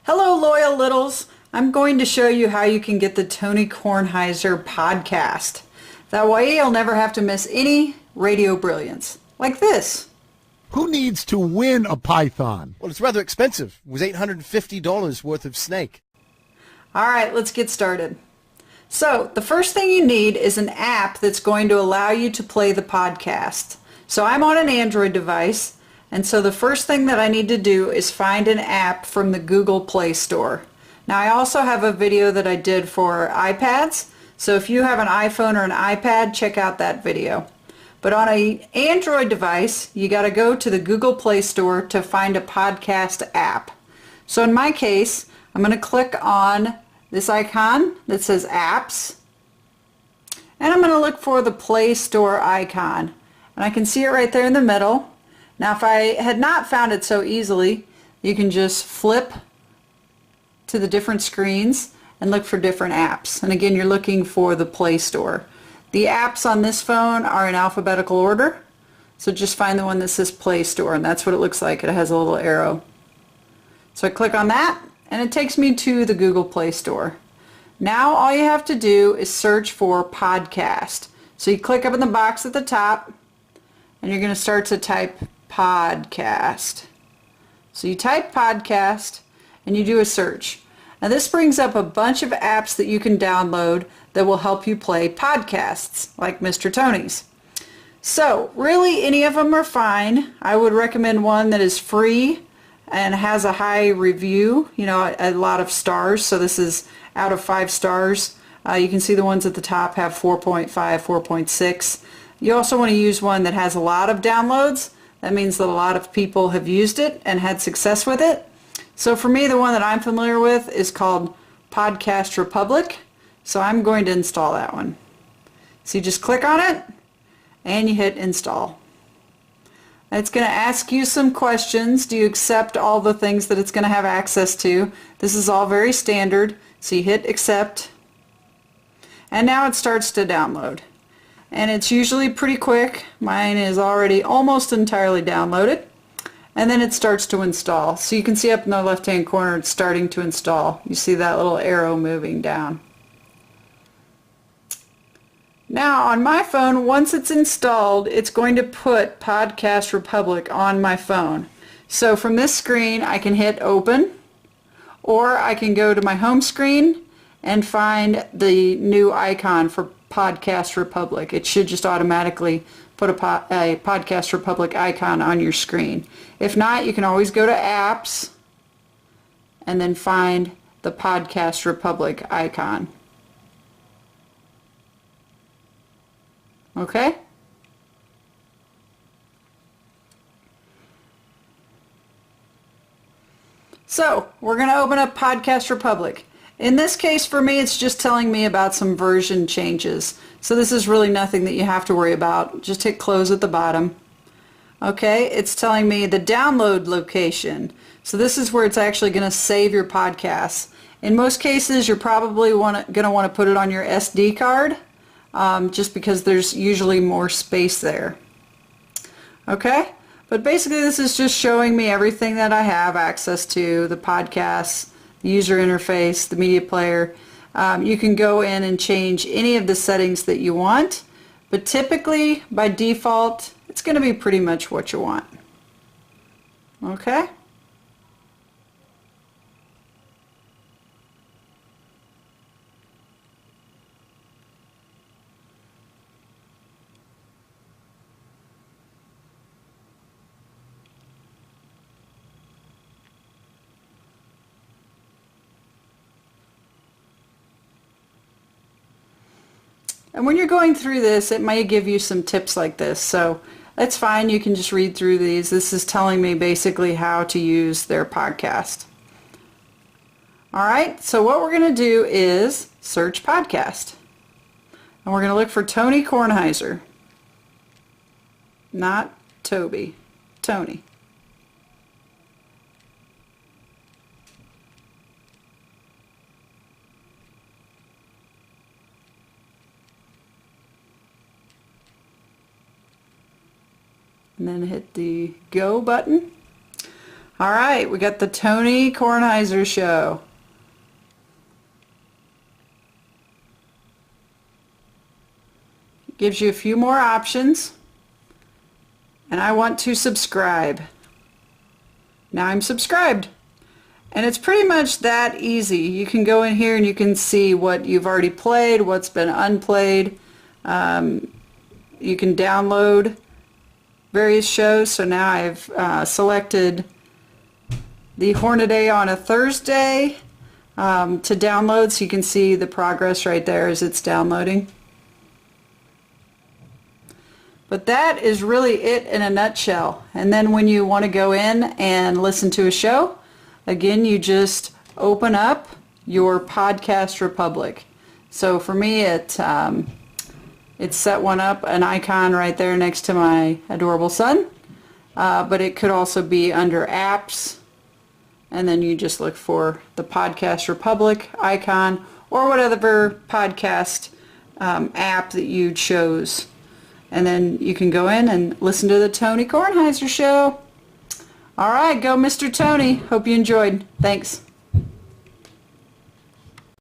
Hello, loyal littles. I'm going to show you how you can get the Tony Kornheiser podcast. That way you'll never have to miss any radio brilliance. Like this. Who needs to win a python? Well, it's rather expensive. It was $850 worth of snake. All right, let's get started. So, the first thing you need is an app that's going to allow you to play the podcast. So I'm on an Android device, and so the first thing that I need to do is find an app from the Google Play Store. Now I also have a video that I did for iPads, so if you have an iPhone or an iPad, check out that video. But on an Android device, you got to go to the Google Play Store to find a podcast app. So in my case, I'm going to click on this icon that says Apps, and I'm going to look for the Play Store icon. And I can see it right there in the middle. Now if I had not found it so easily, you can just flip to the different screens and look for different apps. And again, you're looking for the Play Store. The apps on this phone are in alphabetical order, so just find the one that says Play Store, and that's what it looks like. It has a little arrow. So I click on that, and it takes me to the Google Play Store. Now all you have to do is search for podcast. So you click up in the box at the top, and you're going to start to type podcast. So you type podcast and you do a search. Now this brings up a bunch of apps that you can download that will help you play podcasts, like Mr. Tony's. So really any of them are fine. I would recommend one that is free and has a high review, a lot of stars. So this is out of 5 stars. You can see the ones at the top have 4.5, 4.6. You also want to use one that has a lot of downloads. That means that a lot of people have used it and had success with it. So for me, the one that I'm familiar with is called Podcast Republic. So I'm going to install that one. So you just click on it and you hit install. It's going to ask you some questions. Do you accept all the things that it's going to have access to? This is all very standard. So you hit accept. And now it starts to download. And it's usually pretty quick. Mine is already almost entirely downloaded. And then it starts to install. So you can see up in the left-hand corner it's starting to install. You see that little arrow moving down. Now on my phone, once it's installed, it's going to put Podcast Republic on my phone. So from this screen I can hit open, or I can go to my home screen and find the new icon for Podcast Republic. It should just automatically put a Podcast Republic icon on your screen. If not, you can always go to Apps and then find the Podcast Republic icon. Okay? So, we're going to open up Podcast Republic. In this case, for me, it's just telling me about some version changes. So this is really nothing that you have to worry about. Just hit close at the bottom. Okay, it's telling me the download location. So this is where it's actually going to save your podcasts. In most cases, you're probably going to want to put it on your SD card, just because there's usually more space there. Okay, but basically this is just showing me everything that I have access to, the podcasts, the user interface, the media player. You can go in and change any of the settings that you want, but typically by default it's going to be pretty much what you want. Okay? And when you're going through this, it may give you some tips like this. So that's fine. You can just read through these. This is telling me basically how to use their podcast. All right. So what we're going to do is search podcast. And we're going to look for Tony Kornheiser. Not Toby. Tony. And then hit the go button. All right, we got the Tony Kornheiser Show. Gives you a few more options. And I want to subscribe. Now I'm subscribed. And it's pretty much that easy. You can go in here and you can see what you've already played, what's been unplayed. You can download various shows. So now I've selected the Hornaday on a Thursday to download, so you can see the progress right there as it's downloading. But that is really it in a nutshell. And then when you want to go in and listen to a show, again, you just open up your Podcast Republic. So for me, it's set one up, an icon right there next to my adorable son. But it could also be under apps. And then you just look for the Podcast Republic icon or whatever podcast app that you chose. And then you can go in and listen to the Tony Kornheiser Show. All right, go Mr. Tony. Hope you enjoyed. Thanks.